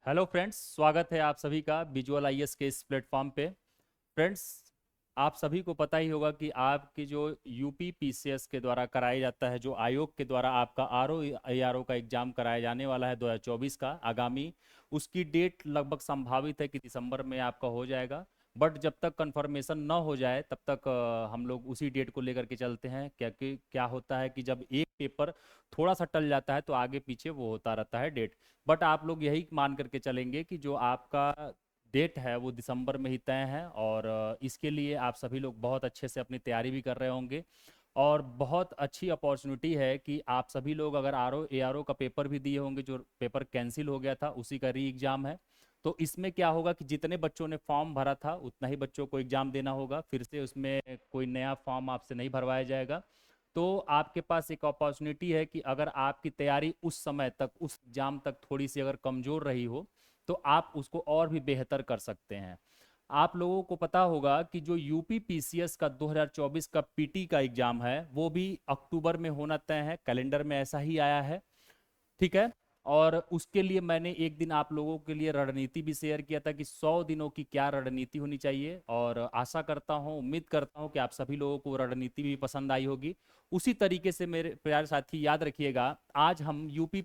Hello friends, स्वागत है आप सभी का विजुअल आईएएस के इस प्लेटफॉर्म पे। फ्रेंड्स, आप सभी को पता ही होगा कि आपकी जो यूपी पीसीएस के द्वारा कराया जाता है, जो आयोग के द्वारा आपका आरओ एआरओ का एग्जाम कराया जाने वाला है 2024 का आगामी, उसकी डेट लगभग संभावित है कि दिसंबर में आपका हो जाएगा। बट जब तक कंफर्मेशन न हो जाए तब तक हम लोग उसी डेट को लेकर के चलते हैं, क्योंकि क्या होता है कि जब एक पेपर थोड़ा सा टल जाता है तो आगे पीछे वो होता रहता है डेट। बट आप लोग यही मान करके चलेंगे कि जो आपका डेट है वो दिसंबर में ही तय है, और इसके लिए आप सभी लोग बहुत अच्छे से अपनी तैयारी भी कर रहे होंगे। और बहुत अच्छी अपॉर्चुनिटी है कि आप सभी लोग अगर आरओ एआरओ का पेपर भी दिए होंगे, जो पेपर कैंसिल हो गया था उसी का री एग्जाम है। तो इसमें क्या होगा कि जितने बच्चों ने फॉर्म भरा था उतना ही बच्चों को एग्जाम देना होगा, फिर से उसमें कोई नया फॉर्म आपसे नहीं भरवाया जाएगा। तो आपके पास एक अपॉर्चुनिटी है कि अगर आपकी तैयारी उस समय तक, उस एग्जाम तक थोड़ी सी अगर कमजोर रही हो तो आप उसको और भी बेहतर कर सकते हैं। आप लोगों को पता होगा कि जो यूपी पीसीएस का 2024 का पीटी का एग्जाम है वो भी अक्टूबर में होना तय है, कैलेंडर में ऐसा ही आया है। ठीक है। और उसके लिए मैंने एक दिन आप लोगों के लिए रणनीति भी शेयर किया था कि 100 दिनों की क्या रणनीति होनी चाहिए, और आशा करता हूं, उम्मीद करता हूं कि आप सभी लोगों को रणनीति भी पसंद आई होगी। उसी तरीके से मेरे प्यारे साथी याद रखिएगा, आज हम यूपी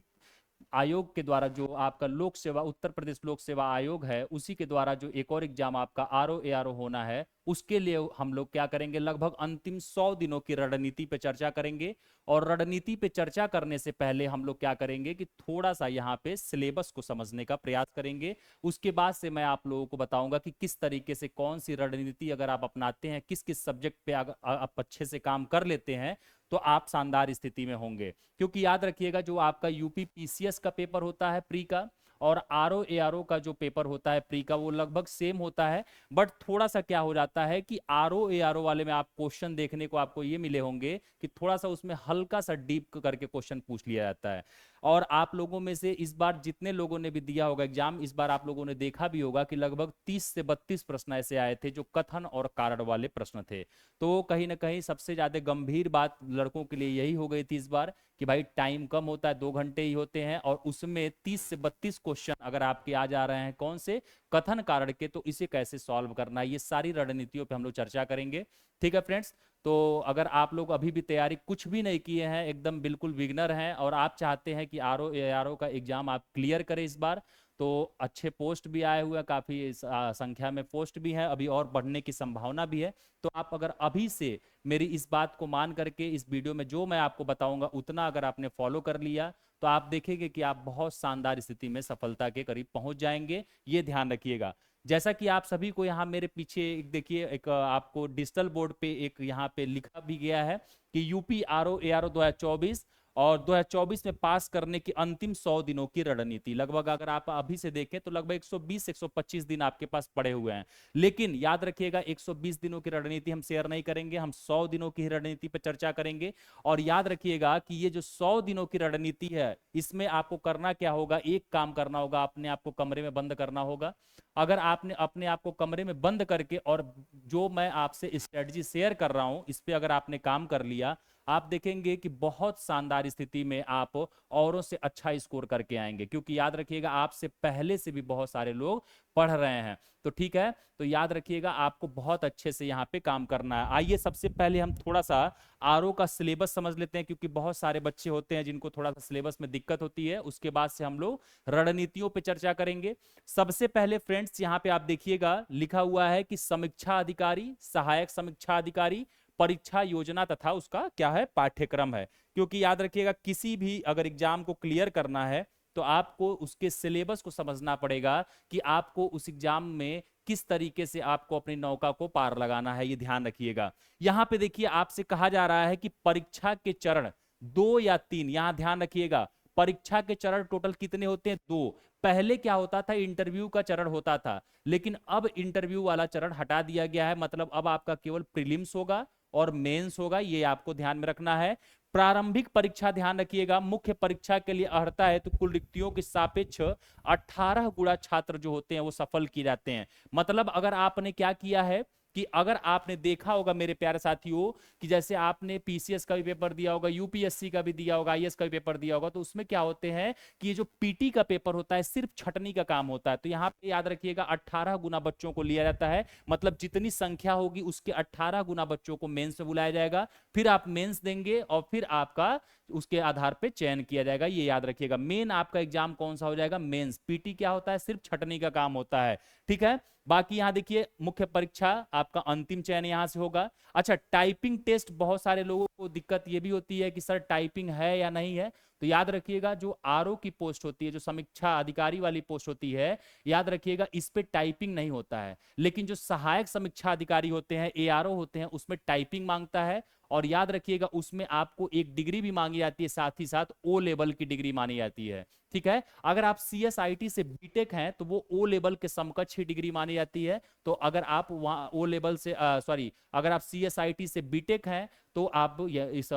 आयोग के द्वारा, जो आपका लोक सेवा, उत्तर प्रदेश लोक सेवा आयोग है, उसी के द्वारा जो एक और एग्जाम आपका आरओ एआरओ होना है, उसके लिए हम लोग क्या करेंगे, लगभग अंतिम 100 दिनों की रणनीति पे चर्चा करेंगे। और रणनीति पे चर्चा करने से पहले हम लोग क्या करेंगे कि थोड़ा सा यहाँ पे सिलेबस को समझने का प्रयास करेंगे। उसके बाद से मैं आप लोगों को बताऊंगा कि किस तरीके से कौन सी रणनीति अगर आप अपनाते हैं, किस किस सब्जेक्ट पे अगर आप अच्छे से काम कर लेते हैं तो आप शानदार स्थिति में होंगे। क्योंकि याद रखिएगा, जो आपका यूपी पीसीएस का पेपर होता है प्री का, और आरओ एआरओ का जो पेपर होता है प्री का, वो लगभग सेम होता है। बट थोड़ा सा क्या हो जाता है कि आरओ एआरओ वाले में आप क्वेश्चन देखने को आपको ये मिले होंगे कि थोड़ा सा उसमें हल्का सा डीप करके क्वेश्चन पूछ लिया जाता है। और आप लोगों में से इस बार जितने लोगों ने भी दिया होगा एग्जाम, इस बार आप लोगों ने देखा भी होगा कि लगभग 30 से 32 प्रश्न ऐसे आए थे जो कथन और कारण वाले प्रश्न थे। तो कहीं ना कहीं सबसे ज्यादा गंभीर बात लड़कों के लिए यही हो गई थी इस बार कि भाई टाइम कम होता है, 2 घंटे ही होते हैं, और उसमें 30 से 32 क्वेश्चन अगर आपके आ जा रहे हैं कौन से, कथन कारण के, तो इसे कैसे सॉल्व करना है, ये सारी रणनीतियों पे हम लोग चर्चा करेंगे। ठीक है फ्रेंड्स। तो अगर आप लोग अभी भी तैयारी कुछ भी नहीं किए हैं, एकदम बिल्कुल बिगनर हैं, और आप चाहते हैं कि आरओ एआरओ का एग्जाम आप क्लियर करें इस बार, तो अच्छे पोस्ट भी आए हुए हैं, काफ़ी संख्या में पोस्ट भी है, अभी और बढ़ने की संभावना भी है। तो आप अगर अभी से मेरी इस बात को मान करके इस वीडियो में जो मैं आपको बताऊंगा उतना अगर आपने फॉलो कर लिया, तो आप देखेंगे कि आप बहुत शानदार स्थिति में सफलता के करीब पहुंच जाएंगे। ये ध्यान रखिएगा। जैसा कि आप सभी को यहाँ मेरे पीछे एक देखिए, एक आपको डिजिटल बोर्ड पे एक यहाँ पे लिखा भी गया है कि यूपी आरओ एआरओ 2024 और 2024 में पास करने की अंतिम 100 दिनों की रणनीति। लगभग अगर आप अभी से देखें तो लगभग 120-125 दिन आपके पास पड़े हुए हैं। लेकिन याद रखिएगा, 120 दिनों की रणनीति हम शेयर नहीं करेंगे, हम 100 दिनों की रणनीति पर चर्चा करेंगे। और याद रखिएगा कि ये जो 100 दिनों की रणनीति है, इसमें आपको करना क्या होगा, एक काम करना होगा, अपने आप को कमरे में बंद करना होगा। अगर आपने अपने आप को कमरे में बंद करके, और जो मैं आपसे स्ट्रेटजी शेयर कर रहा हूं इस पे अगर आपने काम कर लिया, आप देखेंगे कि बहुत शानदार स्थिति में आप औरों से अच्छा स्कोर करके आएंगे। क्योंकि याद रखिएगा, आपसे पहले से भी बहुत सारे लोग पढ़ रहे हैं। तो ठीक है, तो याद रखिएगा आपको बहुत अच्छे से यहाँ पे काम करना है। आइए सबसे पहले हम थोड़ा सा आरओ का सिलेबस समझ लेते हैं, क्योंकि बहुत सारे बच्चे होते हैं जिनको थोड़ा सा सिलेबस में दिक्कत होती है। उसके बाद से हम लोग रणनीतियों पे चर्चा करेंगे। सबसे पहले फ्रेंड्स, यहाँ पे आप देखिएगा लिखा हुआ है कि समीक्षा अधिकारी, सहायक समीक्षा अधिकारी, परीक्षा योजना तथा उसका क्या है, पाठ्यक्रम है। क्योंकि याद रखिएगा, किसी भी अगर एग्जाम को क्लियर करना है तो आपको उसके सिलेबस को समझना पड़ेगा कि आपको उस एग्जाम में किस तरीके से आपको अपनी नौका को पार लगाना है, ये ध्यान रखिएगा। यहां पे देखिए, आपसे कहा जा रहा है कि परीक्षा के चरण 2 या 3, यहां ध्यान रखिएगा, परीक्षा के चरण टोटल कितने होते हैं, 2। पहले क्या होता था, इंटरव्यू का चरण होता था, लेकिन अब इंटरव्यू वाला चरण हटा दिया गया है। मतलब अब आपका केवल प्रीलिम्स होगा और मेंस होगा, ये आपको ध्यान में रखना है। प्रारंभिक परीक्षा ध्यान रखिएगा, मुख्य परीक्षा के लिए अर्हता है तो कुल रिक्तियों के सापेक्ष 18 गुणा छात्र जो होते हैं वो सफल किए जाते हैं। मतलब अगर आपने क्या किया है कि अगर आपने देखा होगा मेरे प्यारे साथियों कि जैसे आपने पीसीएस का भी पेपर दिया होगा, यूपीएससी का भी दिया होगा, आईएएस का भी पेपर दिया होगा, तो उसमें क्या होते हैं कि ये जो पीटी का पेपर होता है सिर्फ छटनी का काम होता है। तो यहाँ पे याद रखिएगा 18 गुना बच्चों को लिया जाता है, मतलब जितनी संख्या होगी उसके 18 गुना बच्चों को मेंस में बुलाया जाएगा, फिर आप मेंस देंगे और फिर आपका उसके आधार पे चयन किया जाएगा। ये याद रखिएगा। मेन आपका एग्जाम कौन सा हो जाएगा? मेंस। पीटी क्या होता है? सिर्फ छटनी का काम होता है, ठीक है। बाकी यहां देखिए मुख्य परीक्षा आपका अंतिम चयन यहां से होगा। अच्छा, टाइपिंग टेस्ट बहुत सारे लोगों को दिक्कत ये भी होती है कि सर टाइपिंग है या नहीं है, तो याद रखिएगा जो आरओ की पोस्ट होती है, जो समीक्षा अधिकारी वाली पोस्ट होती है, याद रखिएगा इस पे टाइपिंग नहीं होता है, लेकिन जो सहायक समीक्षा अधिकारी होते हैं, एआरओ होते हैं, उसमें टाइपिंग मांगता है। और याद रखिएगा उसमें आपको एक डिग्री भी मांगी जाती है, साथ ही साथ ओ लेवल की डिग्री मानी जाती है, ठीक है। अगर आप सीएसआईटी से बीटेक हैं तो वो ओ लेवल के समकक्ष ही डिग्री मानी जाती है। तो अगर आप वहां ओ लेवल से सॉरी अगर आप सीएसआईटी से बीटेक हैं तो आप इस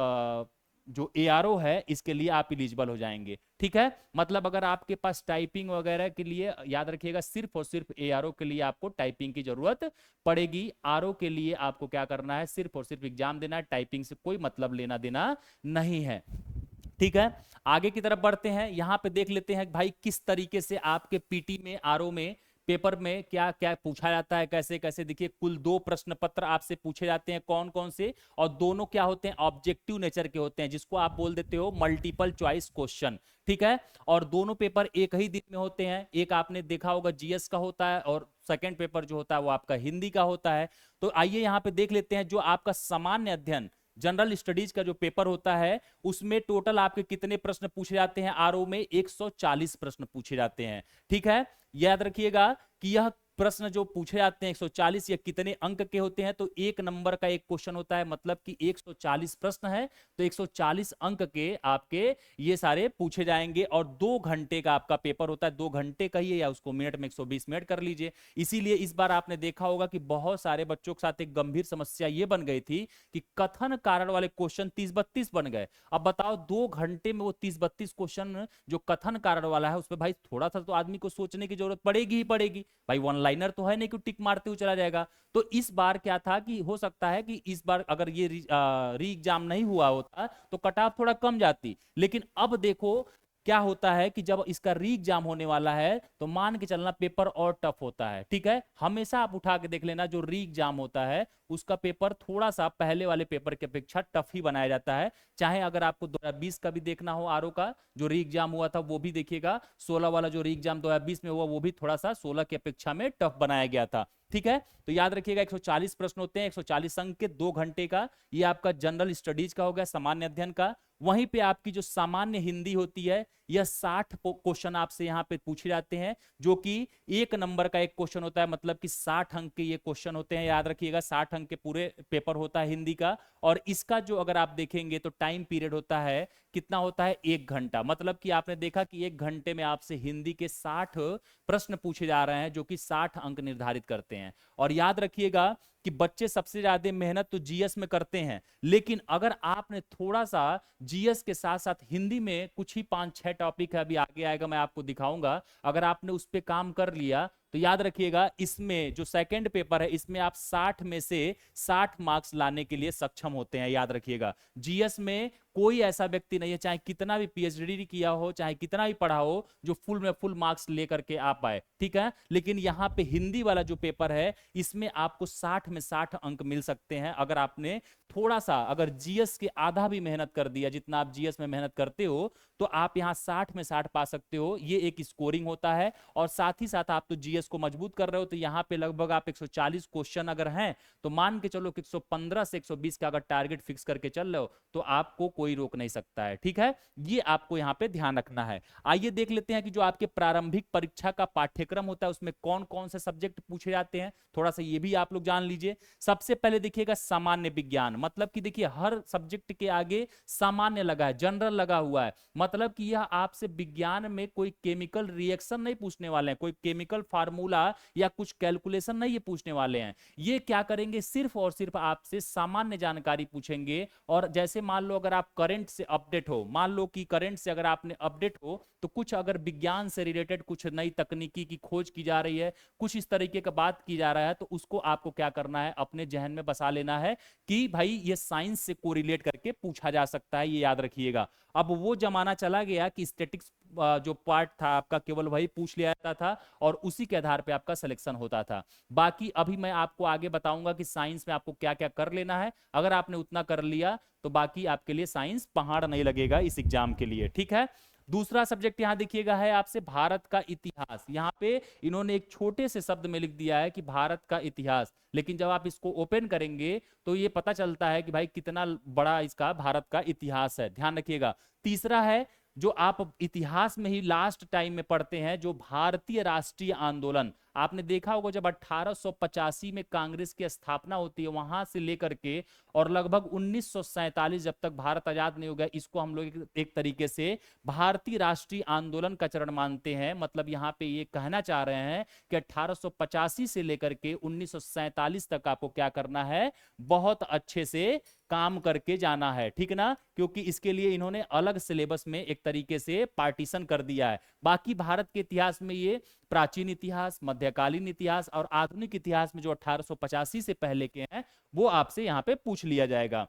जो एआरओ है इसके लिए आप इलिजिबल हो जाएंगे, ठीक है। मतलब अगर आपके पास टाइपिंग वगैरह के लिए, याद रखिएगा सिर्फ और सिर्फ एआरओ के लिए आपको टाइपिंग की जरूरत पड़ेगी। आरओ के लिए आपको क्या करना है? सिर्फ और सिर्फ एग्जाम देना है, टाइपिंग से कोई मतलब लेना देना नहीं है, ठीक है। आगे की तरफ बढ़ते हैं। यहां पे देख लेते हैं भाई किस तरीके से आपके पीटी में, आरओ में, पेपर में क्या क्या पूछा जाता है, कैसे कैसे। देखिए कुल 2 प्रश्न पत्र आपसे पूछे जाते हैं, कौन कौन से, और दोनों क्या होते हैं? ऑब्जेक्टिव नेचर के होते हैं, जिसको आप बोल देते हो मल्टीपल चॉइस क्वेश्चन, ठीक है। और दोनों पेपर एक ही दिन में होते हैं। एक आपने देखा होगा जीएस का होता है और सेकंड पेपर जो होता है वो आपका हिंदी का होता है। तो आइए यहां पे देख लेते हैं जो आपका सामान्य अध्ययन जनरल स्टडीज का जो पेपर होता है उसमें टोटल आपके कितने प्रश्न पूछे जाते हैं? आरओ में 140 प्रश्न पूछे जाते हैं, ठीक है। याद रखिएगा कि यह प्रश्न जो पूछे जाते हैं 140, ये कितने अंक के होते हैं? तो 1 नंबर का एक क्वेश्चन होता है, मतलब कि 140 प्रश्न है तो 140 अंक के आपके ये सारे पूछे जाएंगे। और 2 घंटे का आपका पेपर होता है, 2 घंटे कहिए या उसको मिनट में 120 मिनट कर लीजिए। इसीलिए इस बार आपने देखा होगा कि बहुत सारे बच्चों के साथ एक गंभीर समस्या ये बन गई थी कि कथन कारण वाले क्वेश्चन 30-32 बन गए। अब बताओ 2 घंटे में वो 30-32 क्वेश्चन जो कथन कारण वाला है उसमें भाई थोड़ा सा तो आदमी को सोचने की जरूरत पड़ेगी ही पड़ेगी भाई। वन लाइनर तो है नहीं कि टिक मारते हुए चला जाएगा। तो इस बार क्या था कि हो सकता है कि इस बार अगर ये री एग्जाम नहीं हुआ होता तो कट ऑफ थोड़ा कम जाती। लेकिन अब देखो क्या होता है कि जब इसका री एग्जाम होने वाला है तो मान के चलना पेपर और टफ होता है, ठीक है। हमेशा आप उठा के देख लेना जो री एग्जाम होता है उसका पेपर थोड़ा सा पहले वाले पेपर की अपेक्षा टफ ही बनाया जाता है। चाहे अगर आपको 2020 का भी देखना हो, आरओ का जो री एग्जाम हुआ था वो भी देखिएगा, 16 वाला जो री एग्जाम 2020 में हुआ वो भी थोड़ा सा 16 की अपेक्षा में टफ बनाया गया था, ठीक है। तो याद रखिएगा 140 प्रश्न होते हैं, 140 अंक के, 2 घंटे का। ये आपका जनरल स्टडीज का हो गया, सामान्य अध्ययन का। वहीं पे आपकी जो सामान्य हिंदी होती है यह 60 क्वेश्चन आपसे यहाँ पे पूछे जाते हैं, जो कि 1 नंबर का एक क्वेश्चन होता है, मतलब कि 60 अंक के ये क्वेश्चन होते हैं। याद रखिएगा 60 अंक के पूरे पेपर होता है हिंदी का। और इसका जो अगर आप देखेंगे तो टाइम पीरियड होता है, कितना होता है? 1 घंटा। मतलब कि आपने देखा कि 1 घंटे में आपसे हिंदी के 60 प्रश्न पूछे जा रहे हैं जो कि 60 अंक निर्धारित करते हैं। और याद रखिएगा कि बच्चे सबसे ज्यादा मेहनत तो जीएस में करते हैं, लेकिन अगर आपने थोड़ा सा जीएस के साथ साथ हिंदी में कुछ ही 5-6 टॉपिक है, अभी आगे आएगा मैं आपको दिखाऊंगा, अगर आपने उस पर काम कर लिया तो याद रखिएगा इसमें जो सेकंड पेपर है इसमें आप 60 में से 60 मार्क्स लाने के लिए सक्षम होते हैं। याद रखिएगा जीएस में कोई ऐसा व्यक्ति नहीं है, चाहे कितना भी पीएचडी किया हो, चाहे कितना भी पढ़ा हो, जो फुल में फुल मार्क्स लेकर के आ पाए, ठीक है। लेकिन यहाँ पे हिंदी वाला जो पेपर है इसमें आपको 60 में 60 अंक मिल सकते हैं अगर आपने थोड़ा सा, अगर जीएस के आधा भी मेहनत कर दिया, जितना आप जीएस में मेहनत करते हो, तो आप यहाँ 60 में 60 पा सकते हो। ये एक स्कोरिंग होता है। और साथ ही साथ आप तो जीएस को मजबूत कर रहे हो, तो यहाँ पे लगभग आप 140 क्वेश्चन अगर हैं तो मान के चलो कि 115 से 120 का अगर टारगेट फिक्स करके चल रहे हो तो आपको कोई रोक नहीं सकता है, ठीक है। ये आपको यहाँ पे ध्यान रखना है। आइए देख लेते हैं कि जो आपके प्रारंभिक परीक्षा का पाठ्यक्रम होता है उसमें कौन कौन से सब्जेक्ट पूछे जाते हैं, थोड़ा सा ये भी आप लोग जान लीजिए। सबसे पहले देखिएगा सामान्य विज्ञान, मतलब कि देखिए हर सब्जेक्ट के आगे सामान्य लगा है, जनरल लगा हुआ है। मतलब कि यह आपसे विज्ञान में कोई केमिकल रिएक्शन नहीं पूछने वाले हैं, कोई केमिकल फार्मूला या कुछ कैलकुलेशन नहीं ये पूछने वाले हैं। ये क्या करेंगे, सिर्फ और सिर्फ आपसे सामान्य जानकारी पूछेंगे। और जैसे मान लो अगर आप करंट से अपडेट हो, मान लो कि करंट से अगर आपने अपडेट हो, तो कुछ अगर विज्ञान से रिलेटेड कुछ नई तकनीकी की खोज की जा रही है, कुछ इस तरीके का बात की जा रहा है, तो उसको आपको क्या करना है, अपने जहन में बसा लेना है कि भाई ये साइंस से कोरिलेट करके पूछा जा सकता है, ये याद रखिएगा। अब वो जमाना चला गया कि स्टैटिक्स जो पार्ट था आपका केवल वही पूछ लिया जाता था और उसी के आधार पे आपका सिलेक्शन होता था। बाकी अभी मैं आपको आगे बताऊंगा कि साइंस में आपको क्या क्या कर लेना है। अगर आपने उतना कर लिया तो बाकी आपके लिए साइंस पहाड़ नहीं लगेगा इस एग्जाम के लिए, ठीक है। दूसरा सब्जेक्ट यहां देखिएगा है आपसे भारत का इतिहास। यहां पे इन्होंने एक छोटे से शब्द में लिख दिया है कि भारत का इतिहास, लेकिन जब आप इसको ओपन करेंगे तो ये पता चलता है कि भाई कितना बड़ा इसका भारत का इतिहास है, ध्यान रखिएगा। तीसरा है जो आप इतिहास में ही लास्ट टाइम में पढ़ते हैं, जो भारतीय राष्ट्रीय आंदोलन। आपने देखा होगा जब 1885 में कांग्रेस की स्थापना होती है, वहां से लेकर के और लगभग 1947 जब तक भारत आजाद नहीं हो गया, इसको हम लोग एक तरीके से भारतीय राष्ट्रीय आंदोलन का चरण मानते हैं। मतलब यहाँ पे ये कहना चाह रहे हैं कि 1885 से लेकर के 1947 तक आपको क्या करना है, बहुत अच्छे से काम करके जाना है, ठीक ना। क्योंकि इसके लिए इन्होंने अलग सिलेबस में एक तरीके से पार्टीशन कर दिया है। बाकी भारत के इतिहास में ये प्राचीन इतिहास, मध्यकालीन इतिहास और आधुनिक इतिहास में जो 1885 से पहले के हैं वो आपसे यहां पे पूछ लिया जाएगा।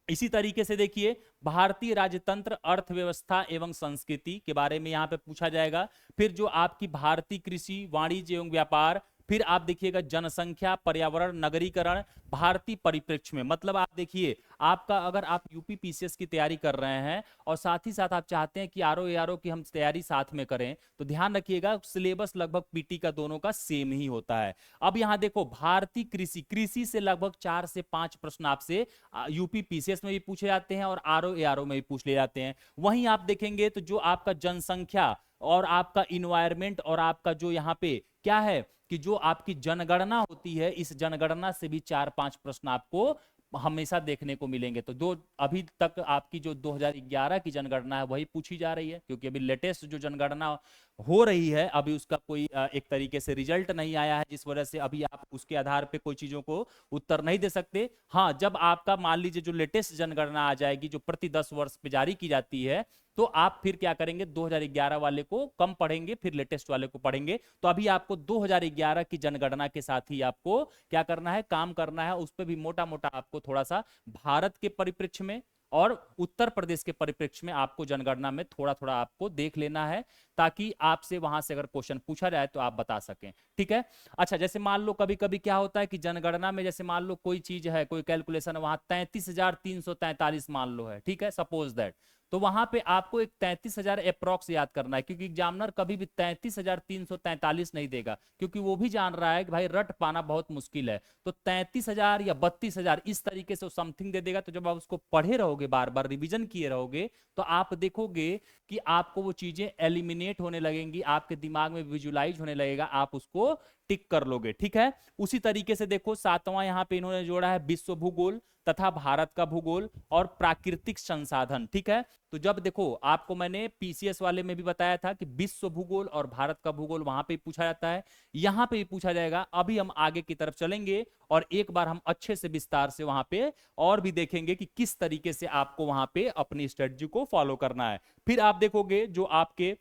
इसी तरीके से देखिए भारतीय राजतंत्र, अर्थव्यवस्था एवं संस्कृति के बारे में यहां पे पूछा जाएगा। फिर जो आपकी भारतीय कृषि, वाणिज्य एवं व्यापार, फिर आप देखिएगा जनसंख्या, पर्यावरण, नगरीकरण, भारतीय परिप्रेक्ष्य में। मतलब आप देखिए आपका अगर आप यूपी पीसीएस की तैयारी कर रहे हैं और साथ ही साथ आप चाहते हैं कि आरओ एआरओ की हम तैयारी साथ में करें, तो ध्यान रखिएगा सिलेबस लगभग पीटी का दोनों का सेम ही होता है। अब यहां देखो भारतीय कृषि, कृषि से लगभग 4 से 5 प्रश्न आपसे यूपी पीसीएस में भी पूछे जाते हैं और आरओ एआरओ में भी पूछ ले जाते हैं। वहीं आप देखेंगे तो जो आपका जनसंख्या और आपका इन्वायरमेंट और आपका जो यहाँ पे क्या है कि जो आपकी जनगणना होती है, इस जनगणना से भी 4-5 प्रश्न आपको हमेशा देखने को मिलेंगे। तो दो अभी तक आपकी जो 2011 की जनगणना है वही पूछी जा रही है, क्योंकि अभी लेटेस्ट जो जनगणना हो रही है अभी उसका कोई एक तरीके से रिजल्ट नहीं आया है, जिस वजह से अभी आप उसके आधार पे कोई चीजों को उत्तर नहीं दे सकते। हाँ, जब आपका मान लीजिए जो लेटेस्ट जनगणना आ जाएगी जो प्रति 10 वर्ष पे जारी की जाती है, तो आप फिर क्या करेंगे, 2011 वाले को कम पढ़ेंगे फिर लेटेस्ट वाले को पढ़ेंगे। तो अभी आपको 2011 की जनगणना के साथ ही आपको क्या करना है, काम करना है। उस पर भी मोटा मोटा आपको थोड़ा सा भारत के परिप्रेक्ष्य में और उत्तर प्रदेश के परिप्रेक्ष्य में आपको जनगणना में थोड़ा थोड़ा आपको देख लेना है, ताकि आपसे वहां से अगर क्वेश्चन पूछा जाए तो आप बता सकें, ठीक है। अच्छा, जैसे मान लो कभी कभी क्या होता है कि जनगणना में जैसे मान लो कोई चीज है, कोई कैलकुलेशन वहां 33,343 मान लो है, ठीक है, सपोज दैट। तो वहां पे आपको एक 33,000 अप्रॉक्स याद करना है, क्योंकि एग्जामिनर कभी भी 33,343 नहीं देगा, क्योंकि वो भी जान रहा है कि भाई रट पाना बहुत मुश्किल है। तो 33,000 या 32,000 इस तरीके से समथिंग दे देगा। तो जब आप उसको पढ़े रहोगे, बार बार रिवीजन किए रहोगे, तो आप देखोगे कि आपको वो चीजें एलिमिनेट होने लगेंगी, आपके दिमाग में विजुलाइज होने लगेगा, आप उसको टिक कर लोगे, ठीक है। उसी तरीके से देखो 7वां यहां पे इन्होंने जोड़ा है विश्व भूगोल तथा भारत का भूगोल और प्राकृतिक संसाधन, ठीक है। तो जब देखो आपको मैंने पीसीएस वाले में भी बताया था कि विश्व भूगोल और भारत का भूगोल वहां पे पूछा जाता है, यहां पे भी पूछा जाएगा। अभी हम आगे की तरफ चलेंगे और एक बार हम अच्छे से विस्तार से वहां पे और भी देखेंगे कि किस तरीके से आपको वहां पे अपनी स्ट्रेटजी को फॉलो करना है। फिर आप देखोगे जो आपके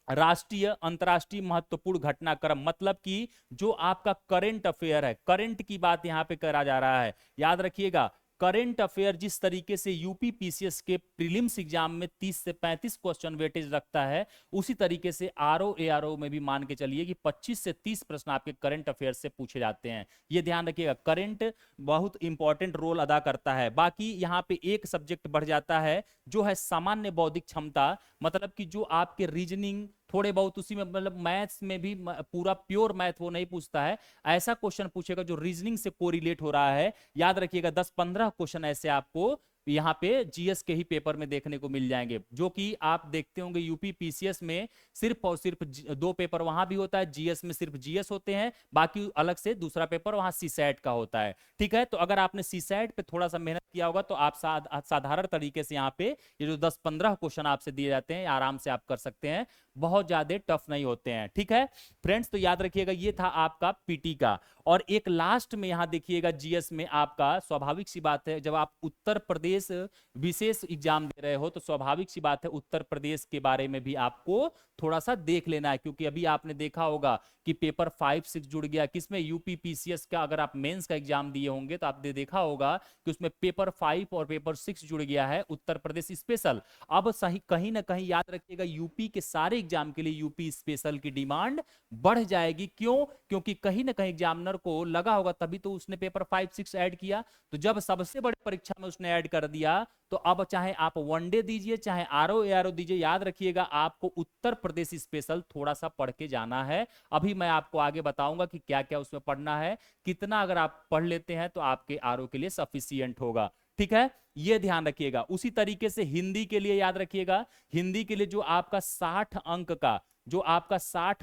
राष्ट्रीय अंतरराष्ट्रीय महत्वपूर्ण घटनाक्रम, मतलब कि जो आपका करंट अफेयर है, करंट की बात यहां पे करा जा रहा है। याद रखिएगा करंट अफेयर जिस तरीके से यूपी पीसीएस के प्रीलिम्स एग्जाम में 30 से 35 क्वेश्चन वेटेज रखता है, उसी तरीके से आरओ एआरओ में भी मान के चलिए कि 25 से 30 प्रश्न आपके करंट अफेयर से पूछे जाते हैं। ये ध्यान रखिएगा, करंट बहुत इंपॉर्टेंट रोल अदा करता है। बाकी यहाँ पे एक सब्जेक्ट बढ़ जाता है जो है सामान्य बौद्धिक क्षमता, मतलब कि जो आपके रीजनिंग थोड़े बहुत उसी में, मतलब मैथ्स में भी पूरा प्योर मैथ वो नहीं पूछता है, ऐसा क्वेश्चन पूछेगा जो रीजनिंग से कोरिलेट हो रहा है। याद रखिएगा 10-15 क्वेश्चन ऐसे आपको यहाँ पे जीएस के ही पेपर में देखने को मिल जाएंगे, जो कि आप देखते होंगे यूपी पीसीएस में सिर्फ और सिर्फ दो पेपर वहां भी होता है, जीएस में सिर्फ जीएस होते हैं, बाकी अलग से दूसरा पेपर वहां सीसैट का होता है। ठीक है, तो अगर आपने सीसैट पे थोड़ा सा मेहनत किया होगा तो आप साधारण तरीके से यहाँ पे ये जो 10-15 क्वेश्चन आपसे दिए जाते हैं आराम से आप कर सकते हैं, बहुत ज्यादा टफ नहीं होते हैं। ठीक है फ्रेंड्स, तो याद रखिएगा ये था आपका पीटी का। और एक लास्ट में यहां देखिएगा जीएस में आपका, स्वाभाविक सी बात है जब आप उत्तर प्रदेश विशेष एग्जाम दे रहे हो तो स्वाभाविक सी बात है उत्तर प्रदेश के बारे में भी आपको थोड़ा सा देख लेना है, क्योंकि अभी आपने देखा होगा कि पेपर 5-6 जुड़ गया किसमें, यूपी पीसीएस का। अगर आप मेंस का एग्जाम दिए होंगे तो आपने देखा होगा कि उसमें पेपर 5 और पेपर 6 जुड़ गया है, उत्तर प्रदेश स्पेशल। अब सही कहीं ना कहीं याद रखिएगा यूपी के सारे एग्जाम के लिए यूपी स्पेशल की डिमांड बढ़ जाएगी। क्यों? क्योंकि कहीं ना कहीं एग्जामिनर को लगा होगा, तभी तो उसने पेपर 5-6 ऐड किया। तो जब सबसे बड़ी परीक्षा में उसने ऐड कर दिया तो अब चाहे आप वनडे दीजिए चाहे आरओ एआरओ दीजिए, याद रखिएगा आपको उत्तर प्रदेश स्पेशल थोड़ा सा पढ़ के जाना है। अभी मैं आपको आगे बताऊंगा कि क्या क्या उसमें पढ़ना है, कितना अगर आप पढ़ लेते हैं तो आपके आरओ के लिए सफिशियंट होगा। ठीक है, ये ध्यान रखिएगा। उसी तरीके से हिंदी के लिए याद रखिएगा, हिंदी के लिए जो आपका 60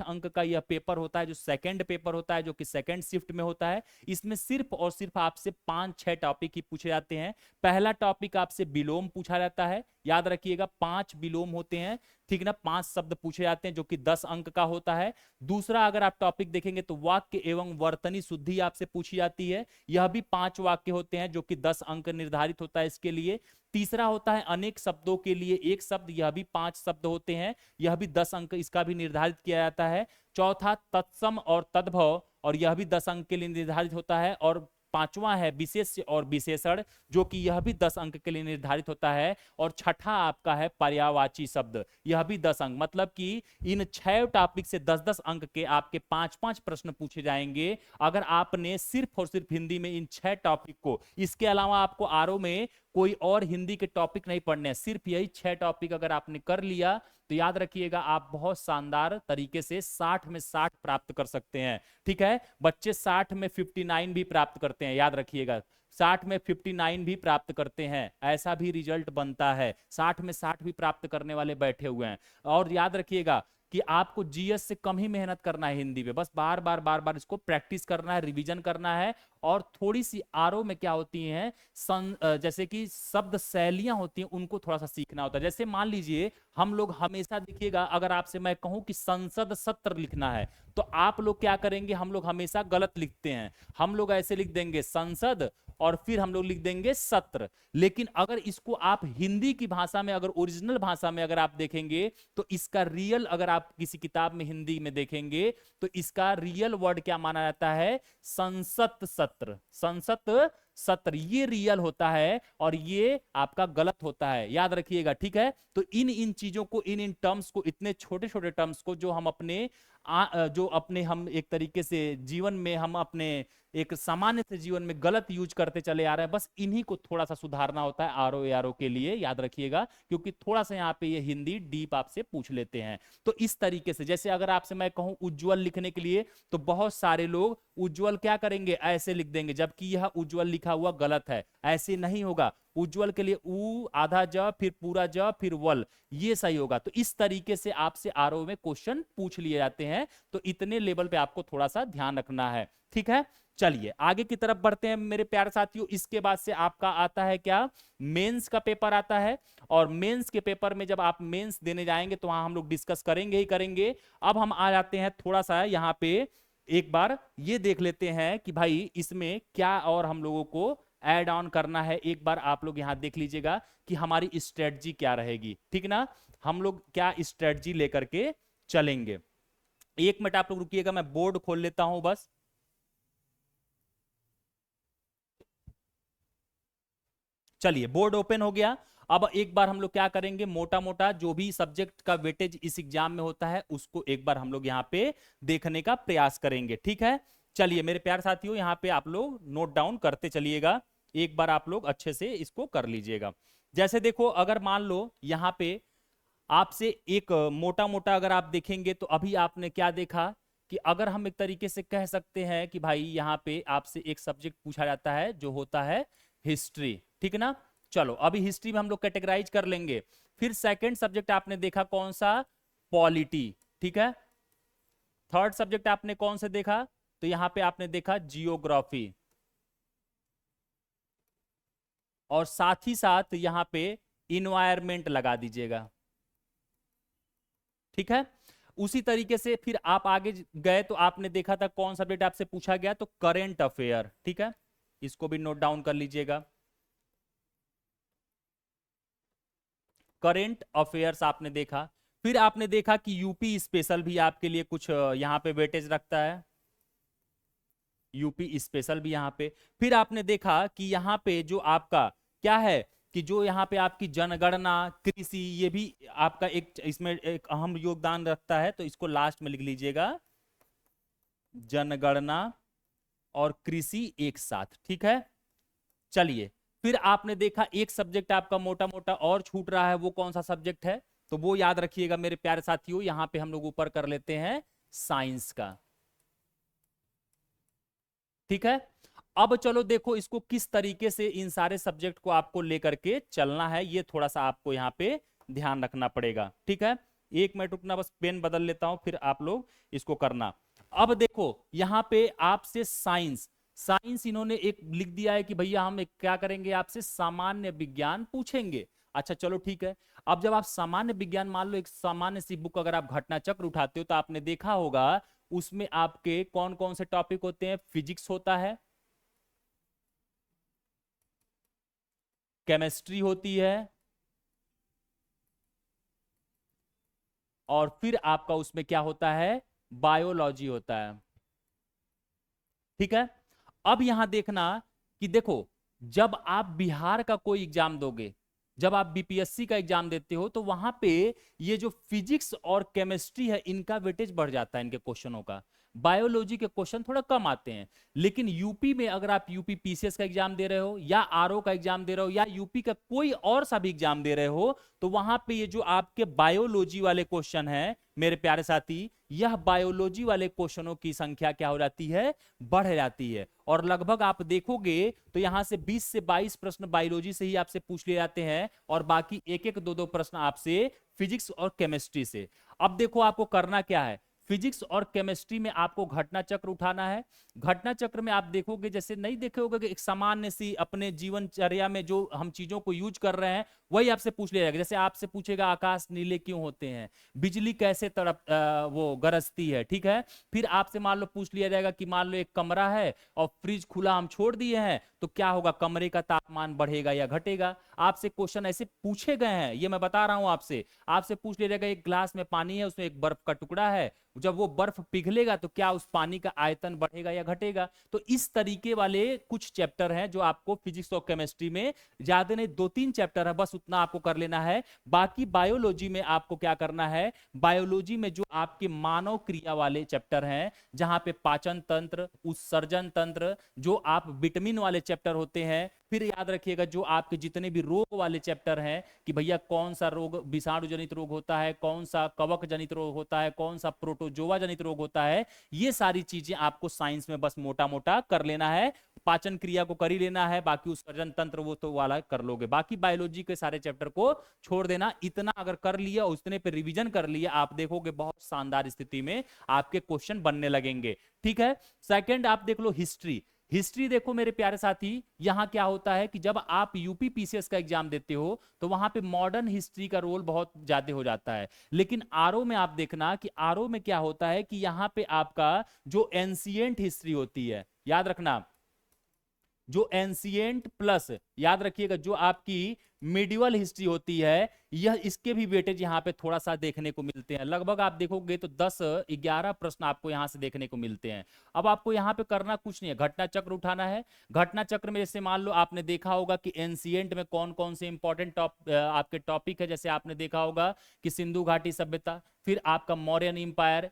अंक का यह पेपर होता है, जो सेकंड पेपर होता है, जो कि सेकंड शिफ्ट में होता है, इसमें सिर्फ और सिर्फ आपसे 5-6 टॉपिक ही पूछे जाते हैं। पहला टॉपिक आपसे विलोम पूछा जाता है, याद रखिएगा 5 विलोम होते हैं, ठीक ना, 5 शब्द पूछे जाते हैं जो कि 10 अंक का होता है। दूसरा अगर आप टॉपिक देखेंगे तो वाक्य एवं वर्तनी शुद्धि आपसे पूछी जाती है, यह भी 5 वाक्य होते हैं जो कि 10 अंक निर्धारित होता है इसके लिए। तीसरा होता है अनेक शब्दों के लिए एक शब्द, यह भी 5 शब्द होते हैं, यह भी 10 अंक इसका भी निर्धारित किया जाता है। चौथा तत्सम और तद्भव, और यह भी 10 अंक के लिए निर्धारित होता है। और पांचवा है विशेष्य और विशेषण, जो कि यह भी 10 अंक के लिए निर्धारित होता है। और छठा आपका है पर्यायवाची शब्द, यह भी 10 अंक, मतलब कि इन 6 टॉपिक से 10-10 अंक के आपके 5-5 प्रश्न पूछे जाएंगे अगर आपने सिर्फ और सिर्फ हिंदी में इन 6 टॉपिक को, इसके अलावा आपको आरओ में कोई और हिंदी के टॉपिक नहीं पढ़ने हैं, सिर्फ यही 6 टॉपिक अगर आपने कर लिया तो याद रखिएगा आप बहुत शानदार तरीके से 60 में 60 प्राप्त कर सकते हैं। ठीक है, बच्चे 60 में 59 भी प्राप्त करते हैं, याद रखिएगा 60 में 59 भी प्राप्त करते हैं, ऐसा भी रिजल्ट बनता है। 60 में 60 भी प्राप्त करने वाले बैठे हुए हैं। और याद रखिएगा कि आपको जीएस से कम ही मेहनत करना है हिंदी पे, बस बार बार इसको प्रैक्टिस करना है, रिवीजन करना है। और थोड़ी सी आरओ में क्या होती हैं, जैसे कि शब्द शैलियां होती हैं, उनको थोड़ा सा सीखना होता है। जैसे मान लीजिए हम लोग हमेशा देखिएगा, अगर आपसे मैं कहूं कि संसद सत्र लिखना है तो आप लोग क्या करेंगे, हम लोग हमेशा गलत लिखते हैं। हम लोग ऐसे लिख देंगे संसद और फिर हम लोग लिख देंगे सत्र। लेकिन अगर इसको आप हिंदी की भाषा में, अगर ओरिजिनल भाषा में अगर आप देखेंगे तो इसका रियल, अगर आप किसी किताब में हिंदी में देखेंगे तो इसका रियल वर्ड क्या माना जाता है, संसत सत्र। संसत सत्र ये रियल होता है और ये आपका गलत होता है, याद रखिएगा। ठीक है, तो इन चीजों को, इन टर्म्स को, इतने छोटे छोटे टर्म्स को जो हम अपने हम एक तरीके से जीवन में, हम अपने एक सामान्य से जीवन में गलत यूज करते चले आ रहे हैं, बस इन्हीं को थोड़ा सा सुधारना होता है आरओ एआरओ के लिए, याद रखिएगा। क्योंकि थोड़ा सा यहाँ पे ये हिंदी डीप आपसे पूछ लेते हैं। तो इस तरीके से, जैसे अगर आपसे मैं कहूं उज्जवल लिखने के लिए तो बहुत सारे लोग उज्जवल क्या करेंगे, ऐसे लिख देंगे, जबकि यह उज्जवल लिखा हुआ गलत है, ऐसे नहीं होगा। उज्जवल के लिए उ आधा ज फिर पूरा ज फिर वल, ये सही होगा। तो इस तरीके से आपसे आरओ में क्वेश्चन पूछ लिए जाते हैं, तो इतने लेवल पे आपको थोड़ा सा ध्यान रखना है। ठीक है, चलिए आगे की तरफ बढ़ते हैं मेरे प्यारे साथियों। इसके बाद से आपका आता है क्या, मेंस का पेपर आता है। और मेंस के पेपर में जब आप मेंस देने जाएंगे तो वहां हम लोग डिस्कस करेंगे ही करेंगे। अब हम आ जाते हैं थोड़ा सा यहाँ पे, एक बार ये देख लेते हैं कि भाई इसमें क्या और हम लोगों को ऐड ऑन करना है। एक बार आप लोग यहां देख लीजिएगा कि हमारी स्ट्रेटजी क्या रहेगी, ठीक ना, हम लोग क्या स्ट्रेटजी लेकर के चलेंगे। 1 मिनट आप लोग रुकिएगा, मैं बोर्ड खोल लेता हूं बस। चलिए बोर्ड ओपन हो गया। अब एक बार हम लोग क्या करेंगे, मोटा मोटा जो भी सब्जेक्ट का वेटेज इस एग्जाम में होता है उसको एक बार हम लोग यहाँ पे देखने का प्रयास करेंगे। ठीक है, चलिए मेरे प्यारे साथियों यहाँ पे आप लोग नोट डाउन करते चलिएगा, एक बार आप लोग अच्छे से इसको कर लीजिएगा। जैसे देखो, अगर मान लो यहाँ पे आपसे एक मोटा मोटा अगर आप देखेंगे तो अभी आपने क्या देखा कि अगर हम एक तरीके से कह सकते हैं कि भाई यहाँ पे आपसे एक सब्जेक्ट पूछा जाता है जो होता है हिस्ट्री, ठीक ना। चलो अभी हिस्ट्री में हम लोग कैटेगराइज कर लेंगे। फिर सेकंड सब्जेक्ट आपने देखा कौन सा, पॉलिटी, ठीक है। थर्ड सब्जेक्ट आपने कौन से देखा, तो यहां पे आपने देखा जियोग्राफी, और साथ ही साथ यहां पे इन्वायरमेंट लगा दीजिएगा, ठीक है। उसी तरीके से फिर आप आगे गए तो आपने देखा था कौन सब्जेक्ट आपसे पूछा गया, तो करेंट अफेयर, ठीक है। इसको भी नोट डाउन कर लीजिएगा। करेंट अफेयर्स आपने देखा। फिर आपने देखा कि यूपी स्पेशल भी आपके लिए कुछ यहां पे वेटेज रखता है, यूपी स्पेशल भी यहां पे। फिर आपने देखा कि यहां पे जो आपका क्या है, कि जो यहाँ पे आपकी जनगणना, कृषि, ये भी आपका एक इसमें एक अहम योगदान रखता है, तो इसको लास्ट में लिख लीजिएगा, जनगणना और कृषि एक साथ, ठीक है। चलिए, फिर आपने देखा एक सब्जेक्ट आपका मोटा मोटा और छूट रहा है, वो कौन सा सब्जेक्ट है, तो वो याद रखिएगा मेरे प्यारे साथियों, यहां पे हम लोग ऊपर कर लेते हैं साइंस का, ठीक है। अब चलो देखो इसको किस तरीके से इन सारे सब्जेक्ट को आपको लेकर के चलना है, ये थोड़ा सा आपको यहाँ पे ध्यान रखना पड़ेगा, ठीक है। एक मिनट रुकना, बस पेन बदल लेता हूं, फिर आप लोग इसको करना। अब देखो यहां पे आपसे साइंस, साइंस इन्होंने एक लिख दिया है कि भैया हम एक क्या करेंगे, आपसे सामान्य विज्ञान पूछेंगे। अच्छा चलो ठीक है। अब जब आप सामान्य विज्ञान, मान लो एक सामान्य सी बुक अगर आप घटना चक्र उठाते हो, तो आपने देखा होगा उसमें आपके कौन कौन से टॉपिक होते हैं, फिजिक्स होता है, केमिस्ट्री होती है, और फिर आपका उसमें क्या होता है, बायोलॉजी होता है, ठीक है। अब यहां देखना कि देखो जब आप बिहार का कोई एग्जाम दोगे, जब आप बीपीएससी का एग्जाम देते हो, तो वहां पे ये जो फिजिक्स और केमिस्ट्री है इनका वेटेज बढ़ जाता है, इनके क्वेश्चनों का। बायोलॉजी के क्वेश्चन थोड़ा कम आते हैं। लेकिन यूपी में अगर आप यूपी पीसीएस का एग्जाम दे रहे हो, या आरओ का एग्जाम दे रहे हो, या यूपी का कोई और सा भी एग्जाम दे रहे हो, तो वहां पे ये जो आपके बायोलॉजी वाले क्वेश्चन है मेरे प्यारे साथी, यह बायोलॉजी वाले क्वेश्चनों की संख्या क्या हो जाती है, बढ़ जाती है। और लगभग आप देखोगे तो यहां से 20 से 22 प्रश्न बायोलॉजी से ही आपसे पूछ लिए जाते हैं, और बाकी एक एक दो दो प्रश्न आपसे फिजिक्स और केमिस्ट्री से। अब देखो आपको करना क्या है, फिजिक्स और केमिस्ट्री में आपको घटना चक्र उठाना है। घटना चक्र में आप देखोगे, जैसे नहीं देखे होगे कि एक सामान्य सी अपने जीवनचर्या में जो हम चीजों को यूज कर रहे हैं वही आपसे पूछ लिया जाएगा। जैसे आपसे पूछेगा आकाश नीले क्यों होते हैं, बिजली कैसे तड़प वो गरजती है, ठीक है। फिर आपसे मान लो पूछ लिया जाएगा कि मान लो एक कमरा है और फ्रिज खुला हम छोड़ दिए हैं, तो क्या होगा, कमरे का तापमान बढ़ेगा या घटेगा। आपसे क्वेश्चन ऐसे पूछे गए हैं, ये मैं बता रहा हूं आपसे। आपसे पूछ लिया जाएगा एक ग्लास में पानी है, उसमें एक बर्फ का टुकड़ा है, जब वो बर्फ पिघलेगा तो क्या उस पानी का आयतन बढ़ेगा या घटेगा। तो इस तरीके वाले कुछ चैप्टर हैं जो आपको फिजिक्स और केमिस्ट्री में, ज्यादा नहीं 2-3 चैप्टर है, बस उतना आपको कर लेना है। बाकी बायोलॉजी में आपको क्या करना है, बायोलॉजी में जो आपके मानव क्रिया वाले चैप्टर हैं, जहां पे पाचन तंत्र, उत्सर्जन तंत्र, जो आप विटामिन वाले चैप्टर होते हैं, फिर याद रखिएगा जो आपके जितने भी रोग वाले चैप्टर हैं कि भैया कौन सा रोग विषाणु जनित रोग होता है, कौन सा कवक जनित रोग होता है, कौन सा प्रोटोजोआ जनित रोग होता है, ये सारी चीजें आपको साइंस में बस मोटा मोटा कर लेना है। पाचन क्रिया को कर ही लेना है, बाकी उत्सर्जन तंत्र वो तो वाला कर लोगे। बाकी बायोलॉजी के सारे चैप्टर को छोड़ देना। इतना अगर कर लिया, उतने पे रिवीजन कर लिया, आप देखोगे बहुत शानदार स्थिति में आपके क्वेश्चन बनने लगेंगे, ठीक है। सेकंड आप देख लो हिस्ट्री। हिस्ट्री देखो मेरे प्यारे साथी, यहां क्या होता है कि जब आप यूपी पीसीएस का एग्जाम देते हो तो वहां पे मॉडर्न हिस्ट्री का रोल बहुत ज्यादा हो जाता है। लेकिन आरओ में आप देखना कि आरओ में क्या होता है कि यहां पे आपका जो एंशिएंट हिस्ट्री होती है, याद रखना, जो एंशिएंट प्लस याद रखिएगा जो आपकी मिडिवल हिस्ट्री होती है, यह इसके भी वेटेज यहाँ पे थोड़ा सा देखने को मिलते हैं। लगभग आप देखोगे तो 10-11 प्रश्न आपको यहाँ से देखने को मिलते हैं। अब आपको यहाँ पे करना कुछ नहीं है, घटना चक्र उठाना है। घटना चक्र में जैसे मान लो आपने देखा होगा कि एंशिएंट में कौन कौन से इंपॉर्टेंट आपके टॉपिक है, जैसे आपने देखा होगा कि सिंधु घाटी सभ्यता, फिर आपका मौर्यन इंपायर,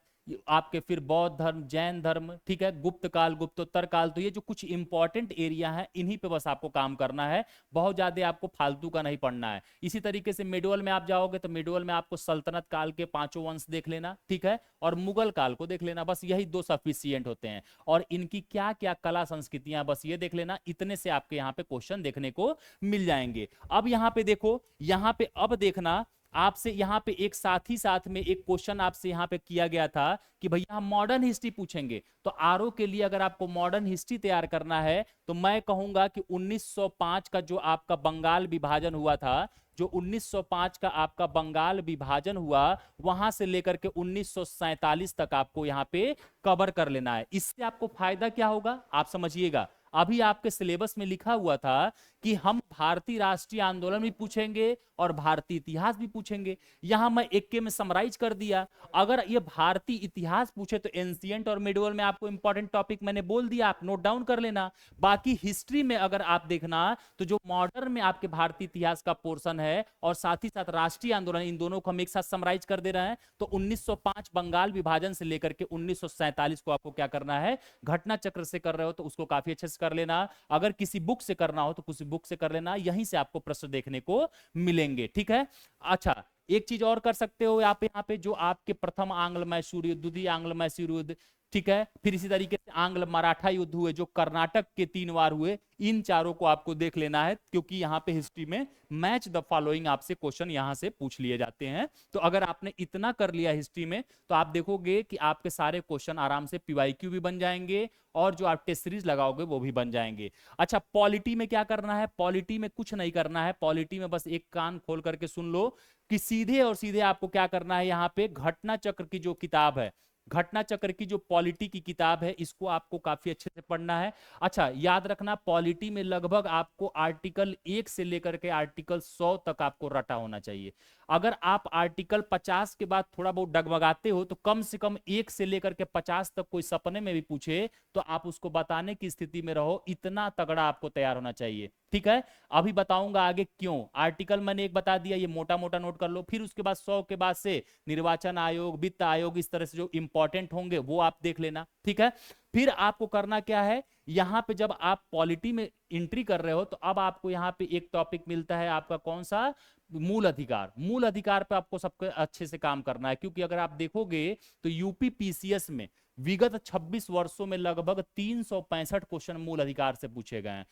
आपके फिर बौद्ध धर्म, जैन धर्म, ठीक है, गुप्त काल, गुप्तोत्तर काल। तो ये जो कुछ इंपॉर्टेंट एरिया है इन्हीं पे बस आपको काम करना है, बहुत ज्यादा आपको फालतू का नहीं पढ़ना है। इसी तरीके से मिडवल में आप जाओगे तो मिडवल में आपको सल्तनत काल के पांचों वंश देख लेना, ठीक है, और मुगल काल को देख लेना, बस यही दो सफिशियंट होते हैं। और इनकी क्या क्या कला संस्कृतियां, बस ये देख लेना, इतने से आपके यहाँ पे क्वेश्चन देखने को मिल जाएंगे। अब यहाँ पे देखो, यहाँ पे अब देखना, आपसे यहाँ पे एक साथ ही साथ में एक क्वेश्चन आपसे यहाँ पे किया गया था कि भैया हम मॉडर्न हिस्ट्री पूछेंगे। तो आरओ के लिए अगर आपको मॉडर्न हिस्ट्री तैयार करना है तो मैं कहूंगा कि 1905 का जो आपका बंगाल विभाजन हुआ था, जो 1905 का आपका बंगाल विभाजन हुआ, वहां से लेकर के 1947 तक आपको यहाँ पे कवर कर लेना है। इससे आपको फायदा क्या होगा आप समझिएगा। अभी आपके सिलेबस में लिखा हुआ था कि हम भारतीय राष्ट्रीय आंदोलन भी पूछेंगे और भारतीय इतिहास भी पूछेंगे। यहां मैं एक के में समराइज कर दिया। अगर ये भारतीय इतिहास पूछे तो एंशिएंट और मिडवल में आपको इंपॉर्टेंट टॉपिक मैंने बोल दिया, आप नोट डाउन कर लेना। बाकी हिस्ट्री में अगर आप देखना तो जो मॉडर्न में आपके भारतीय इतिहास का पोर्शन है और साथ ही साथ राष्ट्रीय आंदोलन, इन दोनों को हम एक साथ समराइज कर दे रहे हैं। तो 1905 बंगाल विभाजन से लेकर के 1947 को आपको क्या करना है, घटना चक्र से कर रहे हो तो उसको काफी अच्छे से कर लेना। अगर किसी बुक से करना हो तो किसी बुक से कर लेना, यहीं से आपको प्रश्न देखने को मिलेंगे, ठीक है। अच्छा, एक चीज और कर सकते हो आप यहाँ पे, जो आपके प्रथम आंग्ल मैसूर युद्ध, द्वितीय आंग्ल मैसूर युद्ध, ठीक है, फिर इसी तरीके से आंग्ल मराठा युद्ध हुए जो कर्नाटक के 3 बार हुए, इन चारों को आपको देख लेना है, क्योंकि यहाँ पे हिस्ट्री में मैच द फॉलोइंग आपसे क्वेश्चन यहाँ से पूछ लिए जाते हैं। तो अगर आपने इतना कर लिया हिस्ट्री में तो आप देखोगे कि आपके सारे क्वेश्चन आराम से पीवाईक्यू भी बन जाएंगे और जो आप टेस्ट सीरीज लगाओगे वो भी बन जाएंगे। अच्छा, पॉलिटी में क्या करना है, पॉलिटी में कुछ नहीं करना है। पॉलिटी में बस एक कान खोल करके सुन लो कि सीधे और सीधे आपको क्या करना है, यहाँ पे घटना चक्र की जो किताब है, घटना चक्र की जो पॉलिटी की किताब है, इसको आपको काफी अच्छे से पढ़ना है। अच्छा, याद रखना पॉलिटी में लगभग आपको आर्टिकल 1 से लेकर के आर्टिकल 100 तक आपको रटा होना चाहिए। अगर आप आर्टिकल 50 के बाद थोड़ा बहुत डगमगाते हो तो कम से कम 1 से लेकर के 50 तक कोई सपने में भी पूछे तो आप उसको बताने की स्थिति में रहो, इतना तगड़ा आपको तैयार होना चाहिए, ठीक है। अभी बताऊंगा आगे क्यों। आर्टिकल मैंने एक बता दिया, ये मोटा मोटा नोट कर लो। फिर उसके बाद 100 के बाद से निर्वाचन आयोग, वित्त आयोग, इस तरह से जो इंपॉर्टेंट होंगे वो आप देख लेना, ठीक है। फिर आपको करना क्या है, यहां पे जब आप पॉलिटी में एंट्री कर रहे हो तो अब आपको यहां पे एक टॉपिक मिलता है आपका, कौन सा, मूल अधिकार। मूल अधिकार पे आपको सबको अच्छे से काम करना है, क्योंकि अगर आप देखोगे तो यूपी पीसीएस में विगत 26 वर्षों में लगभग 365 क्वेश्चन मूल अधिकार से पूछे गए हैं।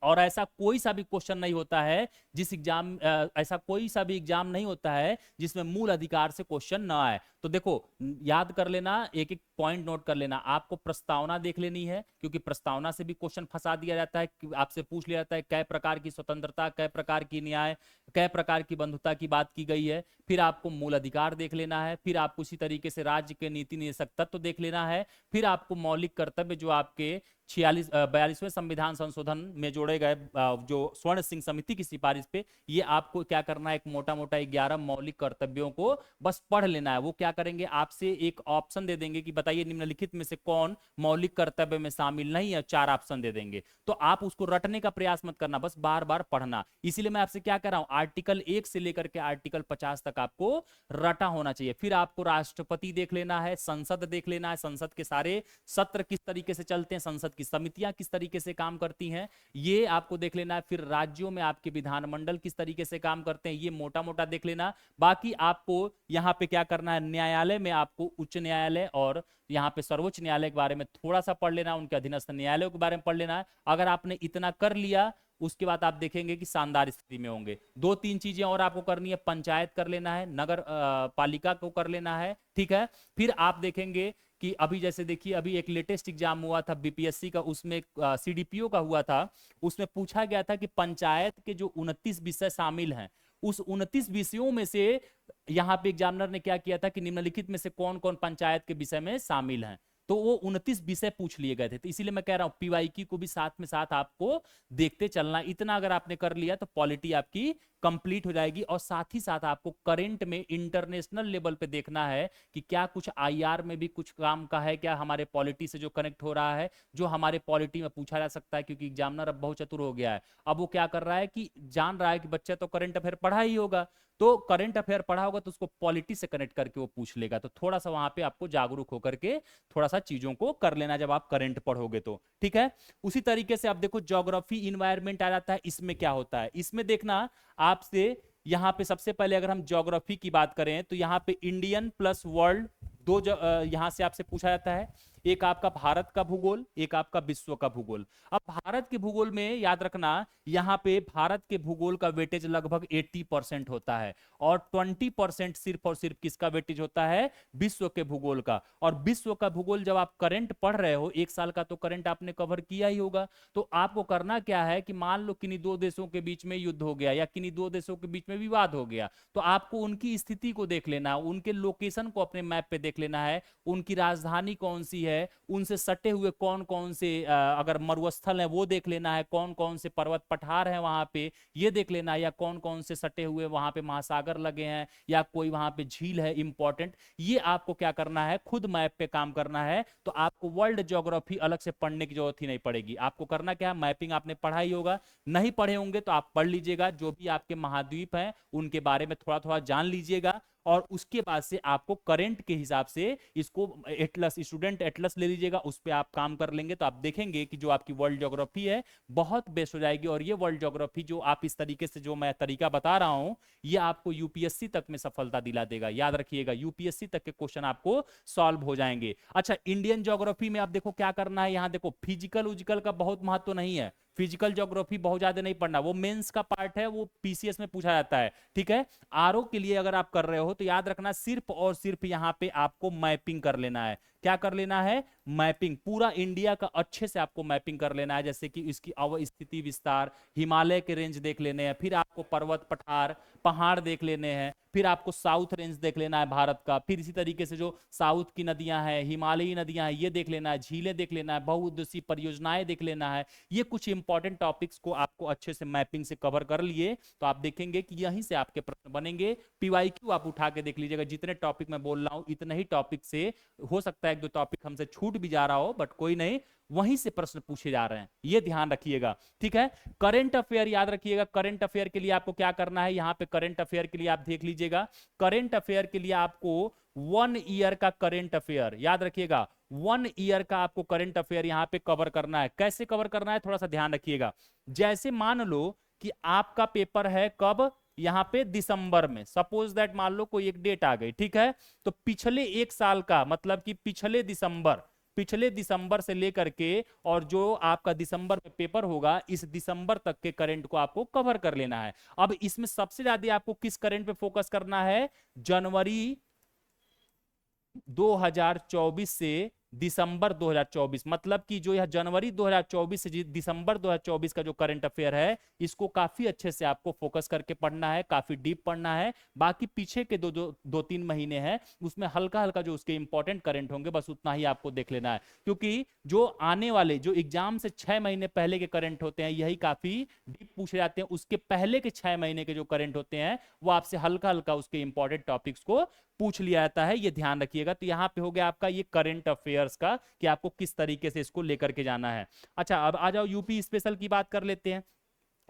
और ऐसा कोई सा भी क्वेश्चन नहीं होता है जिस एग्जाम, ऐसा कोई सा भी एग्जाम नहीं होता है जिसमें मूल अधिकार से क्वेश्चन ना आए। तो देखो, याद कर लेना, एक एक पॉइंट नोट कर लेना। आपको प्रस्तावना देख लेनी है, क्योंकि प्रस्तावना से भी क्वेश्चन फंसा दिया जाता है, आपसे पूछ लिया जाता है कै प्रकार की स्वतंत्रता, कै प्रकार की न्याय, कै प्रकार की बंधुता की बात की गई है। फिर आपको मूल अधिकार देख लेना है, फिर आपको उसी तरीके से राज्य के नीति निदेशक तत्व तो देख लेना है, फिर आपको मौलिक कर्तव्य जो आपके 42वें संविधान संशोधन में जोड़े गए, जो स्वर्ण सिंह समिति की सिफारिश पे, ये आपको क्या करना है, एक मोटा मोटा 11 मौलिक कर्तव्यों को बस पढ़ लेना है। वो क्या करेंगे, आपसे एक ऑप्शन दे देंगे कि बताइए निम्नलिखित में से कौन मौलिक कर्तव्य में शामिल नहीं है, 4 ऑप्शन दे देंगे। तो आप उसको रटने का प्रयास मत करना, बस बार बार पढ़ना। इसीलिए मैं आपसे क्या कर रहा हूं, आर्टिकल 1 से लेकर के आर्टिकल 50 तक आपको रटा होना चाहिए। फिर आपको राष्ट्रपति देख लेना है, संसद देख लेना है, संसद के सारे सत्र किस तरीके से चलते हैं, संसद की समितियां किस तरीके से काम करती हैं, ये आपको देख लेना है। फिर राज्यों में आपके विधानमंडल किस तरीके से काम करते हैं, ये मोटा मोटा देख लेना। बाकी आपको यहाँ पे क्या करना है, न्यायालय में आपको उच्च न्यायालय और यहाँ पे सर्वोच्च न्यायालय के बारे में थोड़ा सा पढ़ लेना, उनके अधीनस्थ न्यायालयों के बारे में पढ़ लेना है। अगर आपने इतना कर लिया, उसके बाद आप देखेंगे कि शानदार स्थिति में होंगे। 2-3 चीजें और आपको करनी है, पंचायत कर लेना है, नगर पालिका को कर लेना है, ठीक है। फिर आप देखेंगे कि अभी जैसे देखिए, अभी एक लेटेस्ट एग्जाम हुआ था बीपीएससी का, उसमें सीडीपीओ का हुआ था। उसमें पूछा गया था कि पंचायत के जो 29 विषय शामिल हैं, उस 29 विषयों में से यहाँ पे एग्जामिनर ने क्या किया था कि निम्नलिखित में से कौन कौन पंचायत के विषय में शामिल हैं। तो वो 29 विषय पूछ लिए गए थे। तो इसीलिए मैं कह रहा हूं पीवाईक्यू को भी साथ में साथ आपको देखते चलना। इतना अगर आपने कर लिया तो पॉलिटी आपकी कंप्लीट हो जाएगी। और साथ ही साथ आपको करंट में इंटरनेशनल लेवल पे देखना है कि क्या कुछ आईआर में भी कुछ काम का है, क्या हमारे पॉलिटी से जो कनेक्ट हो रहा है, जो हमारे पॉलिटी में पूछा जा सकता है। क्योंकि एग्जामिनर अब बहुत चतुर हो गया है, अब वो क्या कर रहा है कि जान रहा है कि बच्चा तो करंट अफेयर पढ़ा ही होगा, तो करंट अफेयर पढ़ा होगा तो उसको पॉलिटी से कनेक्ट करके वो पूछ लेगा, तो थोड़ा सा वहां पे आपको जागरूक होकर के थोड़ा सा चीजों को कर लेना जब आप करंट पढ़ोगे तो, ठीक है। उसी तरीके से आप देखो ज्योग्राफी इन्वायरमेंट आ जाता है, इसमें क्या होता है, इसमें देखना आपसे यहां पे सबसे पहले अगर हम ज्योग्राफी की बात करें तो यहां पे इंडियन प्लस वर्ल्ड दो यहां से आपसे पूछा जाता है, एक आपका भारत का भूगोल, एक आपका विश्व का भूगोल। अब भारत के भूगोल में याद रखना यहां पे भारत के भूगोल का वेटेज लगभग 80% होता है, और 20% सिर्फ और सिर्फ किसका वेटेज होता है, विश्व के भूगोल का। और विश्व का भूगोल जब आप करंट पढ़ रहे हो, एक साल का तो करंट आपने कवर किया ही होगा, तो आपको करना क्या है कि मान लो किन्हीं दो देशों के बीच में युद्ध हो गया या किन्हीं दो देशों के बीच में विवाद हो गया, तो आपको उनकी स्थिति को देख लेना, उनके लोकेशन को अपने मैप पे देख लेना है, उनकी राजधानी कौन सी है, उनसे सटे हुए कौन कौन से अगर मरुस्थल है वो देख लेना है, कौन कौन से पर्वत पठार हैं वहां पे ये देख लेना है, या कौन कौन से सटे हुए वहां पे महासागर लगे हैं या कोई वहां पे झील है इंपॉर्टेंट, ये आपको क्या करना है, खुद मैप पे काम करना है। तो आपको वर्ल्ड ज्योग्राफी अलग से पढ़ने की जरूरत ही नहीं पड़ेगी, आपको करना क्या है, मैपिंग आपने पढ़ा ही होगा, नहीं पढ़े होंगे तो आप पढ़ लीजिएगा, जो भी आपके महाद्वीप हैं उनके बारे में थोड़ा थोड़ा जान लीजिएगा, और उसके बाद से आपको करंट के हिसाब से इसको एटलस, स्टूडेंट एटलस ले लीजिएगा, उस पर आप काम कर लेंगे तो आप देखेंगे कि जो आपकी वर्ल्ड ज्योग्राफी है बहुत बेस्ट हो जाएगी। और ये वर्ल्ड ज्योग्राफी जो आप इस तरीके से जो मैं तरीका बता रहा हूं, ये आपको यूपीएससी तक में सफलता दिला देगा, याद रखिएगा यूपीएससी तक के क्वेश्चन आपको सॉल्व हो जाएंगे। अच्छा, इंडियन ज्योग्राफी में आप देखो क्या करना है, यहां देखो फिजिकल उजिकल का बहुत महत्व नहीं है, फिजिकल ज्योग्राफी बहुत ज्यादा नहीं पढ़ना, वो मेंस का पार्ट है, वो पीसीएस में पूछा जाता है, ठीक है। आरओ के लिए अगर आप कर रहे हो तो याद रखना सिर्फ और सिर्फ यहां पे आपको मैपिंग कर लेना है, क्या कर लेना है, मैपिंग, पूरा इंडिया का अच्छे से आपको मैपिंग कर लेना है, जैसे कि इसकी अवस्थिति विस्तार, हिमालय के रेंज देख लेने हैं, फिर आपको पर्वत पठार पहाड़ देख लेने हैं, फिर आपको साउथ रेंज देख लेना है भारत का, फिर इसी तरीके से जो साउथ की नदियां हैं, हिमालयी नदियां हैं ये देख लेना है, झीलें देख लेना है, बहुउद्देशीय परियोजनाएं देख लेना है। ये कुछ इंपॉर्टेंट टॉपिक्स को आपको अच्छे से मैपिंग से कवर कर लिए तो आप देखेंगे कि यहीं से आपके प्रश्न बनेंगे। पीवाईक्यू आप उठा के देख लीजिएगा, जितने टॉपिक मैं बोल रहा हूं इतने ही टॉपिक से हो सकता है एक दो टॉपिक हमसे छूट भी जा रहा हो, बट कोई नहीं, वहीं से प्रश्न पूछे जा रहे हैं, ये ध्यान रखिएगा, ठीक है। करंट अफेयर याद रखिएगा, करंट अफेयर के लिए आपको क्या करना है, यहां पे करंट अफेयर के लिए आप देख लीजिएगा, करंट अफेयर के लिए आपको 1 ईयर का करंट अफेयर याद रखिएगा, 1 ईयर का आपको करंट अफेयर यहां पे कवर करना है। कैसे कवर करना है थोड़ा सा ध्यान रखिएगा, जैसे मान लो कि आपका पेपर है कब, यहां पे दिसंबर में, सपोज दैट मान लो कोई एक डेट आ गई, ठीक है, तो पिछले एक साल का मतलब कि पिछले दिसंबर से लेकर के और जो आपका दिसंबर में पेपर होगा इस दिसंबर तक के करंट को आपको कवर कर लेना है। अब इसमें सबसे ज्यादा आपको किस करंट पे फोकस करना है, जनवरी 2024 से दिसंबर 2024, मतलब कि जो यह जनवरी 2024 से दिसंबर 2024 का जो करंट अफेयर है इसको काफी अच्छे से आपको फोकस करके पढ़ना है, काफी डीप पढ़ना है। बाकी पीछे के दो तीन महीने हैं उसमें हल्का हल्का जो उसके इंपॉर्टेंट करंट होंगे बस उतना ही आपको देख लेना है, क्योंकि जो आने वाले जो एग्जाम से 6 महीने पहले के करंट होते हैं यही काफी डीप पूछे जाते हैं, उसके पहले के 6 महीने के जो करंट होते हैं वो आपसे हल्का हल्का उसके इंपॉर्टेंट टॉपिक्स को पूछ लिया जाता है, ये ध्यान रखिएगा। तो यहां पे हो गया आपका ये करंट अफेयर्स का कि आपको किस तरीके से इसको लेकर के जाना है। अच्छा, अब आ जाओ यूपी स्पेशल की बात कर लेते हैं।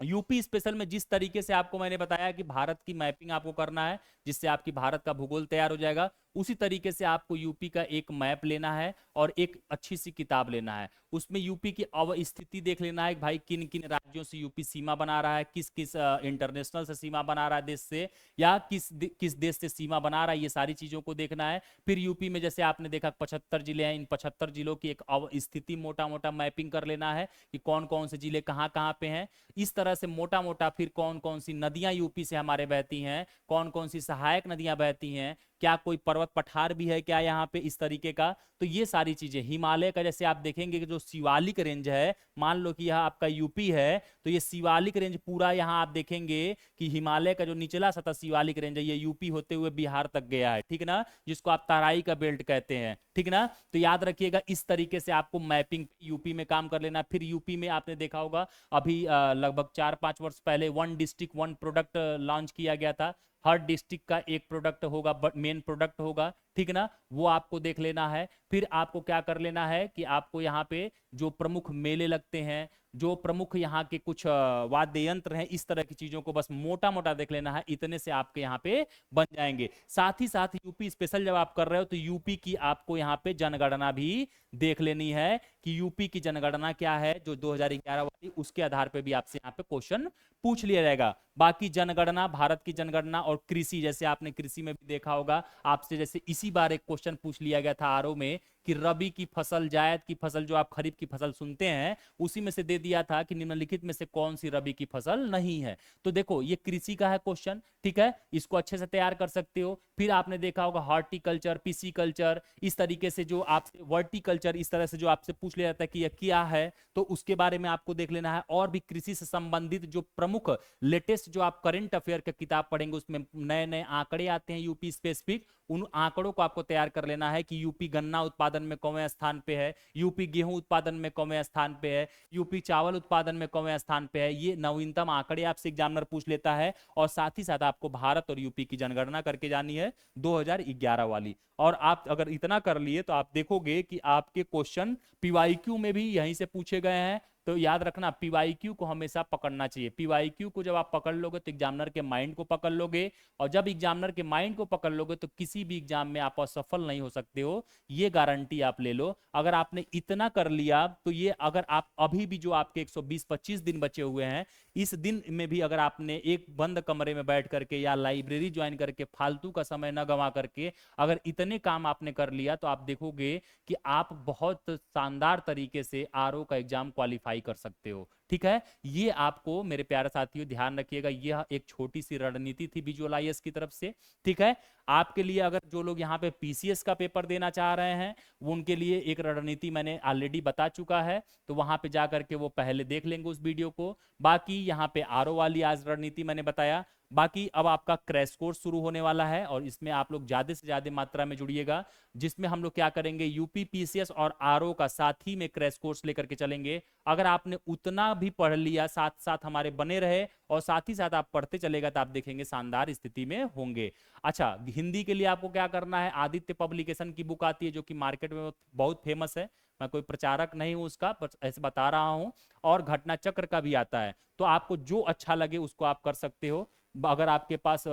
यूपी स्पेशल में जिस तरीके से आपको मैंने बताया कि भारत की मैपिंग आपको करना है जिससे आपकी भारत का भूगोल तैयार हो जाएगा, उसी तरीके से आपको यूपी का एक मैप लेना है और एक अच्छी सी किताब लेना है, उसमें यूपी की अवस्थिति देख लेना है भाई किन किन राज्यों से यूपी सीमा बना रहा है, किस किस इंटरनेशनल से सीमा बना रहा है देश से, या किस देश से सीमा बना रहा है, ये सारी चीजों को देखना है। फिर यूपी में जैसे आपने देखा 75 जिले हैं, इन 75 जिलों की एक स्थिति मोटा मोटा मैपिंग कर लेना है कि कौन कौन से जिले कहाँ कहाँ पे हैं, इस तरह से मोटा मोटा। फिर कौन कौन सी नदियां यूपी से हमारे बहती हैं, कौन कौन सी सहायक नदियां बहती हैं, क्या कोई पर्वत पठार भी है क्या यहाँ पे, इस तरीके का। तो ये सारी चीजें, हिमालय का जैसे आप देखेंगे कि जो शिवालिक रेंज है, मान लो कि यह आपका यूपी है तो ये शिवालिक रेंज पूरा यहाँ आप देखेंगे कि हिमालय का जो निचला सतह शिवालिक रेंज है ये यूपी होते हुए बिहार तक गया है, ठीक ना, जिसको आप तराई का बेल्ट कहते हैं, ठीक ना। तो याद रखिएगा इस तरीके से आपको मैपिंग यूपी में काम कर लेना। फिर यूपी में आपने देखा होगा अभी लगभग 4-5 वर्ष पहले 1 डिस्ट्रिक्ट 1 प्रोडक्ट लॉन्च किया गया था, हर डिस्ट्रिक्ट का एक प्रोडक्ट होगा, मेन प्रोडक्ट होगा, ठीक ना, वो आपको देख लेना है। फिर आपको क्या कर लेना है कि आपको यहाँ पे जो प्रमुख मेले लगते हैं, जो प्रमुख यहाँ के कुछ वाद्य यंत्र हैं, इस तरह की चीजों को बस मोटा मोटा देख लेना है, इतने से आपके यहाँ पे बन जाएंगे। साथ ही साथ यूपी स्पेशल जब आप कर रहे हो तो यूपी की आपको यहाँ पे जनगणना भी देख लेनी है कि यूपी की जनगणना क्या है, जो 2011 वाली, उसके आधार पे भी आपसे यहाँ पे क्वेश्चन पूछ लिया जाएगा। बाकी जनगणना, भारत की जनगणना और कृषि, जैसे आपने कृषि में भी देखा होगा, आपसे जैसे इसी बार एक क्वेश्चन पूछ लिया गया था आरओ में कि रबी की फसल, जायद की फसल, जो आप खरीफ की फसल सुनते हैं, उसी में से दे दिया था कि निम्नलिखित में से कौन सी रबी की फसल नहीं है। तो देखो ये कृषि का है क्वेश्चन, ठीक है, इसको अच्छे से तैयार कर सकते हो। फिर आपने देखा होगा हॉर्टिकल्चर, पिसिकल्चर, इस तरीके से जो आपसे वर्टिकल्चर, इस तरह से जो आपसे पूछ लिया जाता है कि यह क्या है, तो उसके बारे में आपको देख लेना है। और भी कृषि से संबंधित जो प्रमुख लेटेस्ट जो आप करंट अफेयर की किताब पढ़ेंगे, उसमें नए नए आंकड़े आते हैं यूपी स्पेसिफिक, उन आंकड़ों को आपको तैयार कर लेना है कि यूपी गन्ना उत्पादन में कौवें स्थान पे है, यूपी गेहूं उत्पादन में कौवें स्थान पे है, यूपी चावल उत्पादन में कौवें स्थान पे है। ये नवीनतम आंकड़े आपसे एग्जामिनर पूछ लेता है। और साथ ही साथ आपको भारत और यूपी की जनगणना करके जानी है 2011 वाली। और आप अगर इतना कर लिए तो आप देखोगे कि आपके क्वेश्चन पीवाईक्यू में भी यहीं से पूछे गए हैं। तो याद रखना, पीवाईक्यू को हमेशा पकड़ना चाहिए। पीवाईक्यू को जब आप पकड़ लोगे तो एग्जामिनर के माइंड को पकड़ लोगे, और जब एग्जामिनर के माइंड को पकड़ लोगे तो किसी भी एग्जाम में आप असफल नहीं हो सकते हो, ये गारंटी आप ले लो। अगर आपने इतना कर लिया तो ये, अगर आप अभी भी जो आपके 120-25 दिन बचे हुए हैं, इस दिन में भी अगर आपने एक बंद कमरे में बैठ करके या लाइब्रेरी ज्वाइन करके फालतू का समय न गंवा करके अगर इतने काम आपने कर लिया, तो आप देखोगे कि आप बहुत शानदार तरीके से आरओ का एग्जाम क्वालिफाई कर सकते हो। ठीक है, ये आपको मेरे प्यारे साथियों ध्यान रखिएगा, यह एक छोटी सी रणनीति थी विजुअल आईएएस की तरफ से। ठीक है, आपके लिए, अगर जो लोग यहाँ पे पीसीएस का पेपर देना चाह रहे हैं, वो उनके लिए एक रणनीति मैंने ऑलरेडी बता चुका है, तो वहां पे जा करके वो पहले देख लेंगे उस वीडियो को। बाकी यहाँ पे आरओ वाली आज रणनीति मैंने बताया। बाकी अब आपका क्रैश कोर्स शुरू होने वाला है, और इसमें आप लोग ज्यादा से ज्यादा मात्रा में जुड़िएगा, जिसमें हम लोग क्या करेंगे, यूपी पीसीएस और आरओ का साथ ही में क्रैश कोर्स लेकर के चलेंगे। अगर आपने उतना भी पढ़ लिया, साथ साथ हमारे बने रहे और साथ ही साथ आप पढ़ते चलेगा, तो आप देखेंगे शानदार स्थिति में होंगे। अच्छा, हिंदी के लिए आपको क्या करना है, आदित्य पब्लिकेशन की बुक आती है जो कि मार्केट में बहुत फेमस है, मैं कोई प्रचारक नहीं हूं उसका, बस ऐसे बता रहा हूं। और घटना चक्र का भी आता है, तो आपको जो अच्छा लगे उसको आप कर सकते हो। अगर आपके पास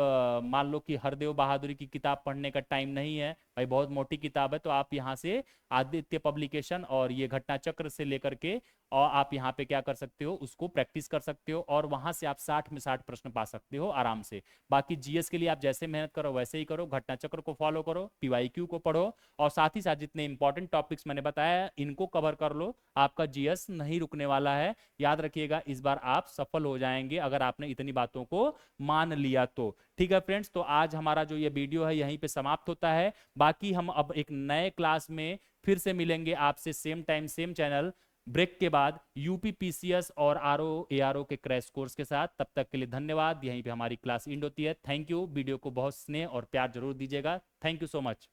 मान लो कि हरदेव बहादुर की किताब पढ़ने का टाइम नहीं है भाई, बहुत मोटी किताब है, तो आप यहाँ से आदित्य पब्लिकेशन और ये घटना चक्र से लेकर के, और आप यहाँ पे क्या कर सकते हो, उसको प्रैक्टिस कर सकते हो, और वहां से आप 60 में 60 प्रश्न पा सकते हो आराम से। बाकी जीएस के लिए आप जैसे मेहनत करो वैसे ही करो, घटना चक्र को फॉलो करो, पीवाईक्यू को पढ़ो, और साथ ही साथ जितने इंपॉर्टेंट टॉपिक्स मैंने बताया इनको कवर कर लो। आपका जीएस नहीं रुकने वाला है, याद रखिएगा, इस बार आप सफल हो जाएंगे अगर आपने इतनी बातों को मान लिया तो। ठीक है फ्रेंड्स, तो आज हमारा जो ये वीडियो है यहीं पे समाप्त होता है। बाकी हम अब एक नए क्लास में फिर से मिलेंगे आपसे, same time same channel, break के बाद, यूपी पीसीएस और आरओ एआरओ के क्रैश कोर्स के साथ। तब तक के लिए धन्यवाद, यहीं पे हमारी क्लास एंड होती है। थैंक यू, वीडियो को बहुत स्नेह और प्यार जरूर दीजिएगा। Thank you so much.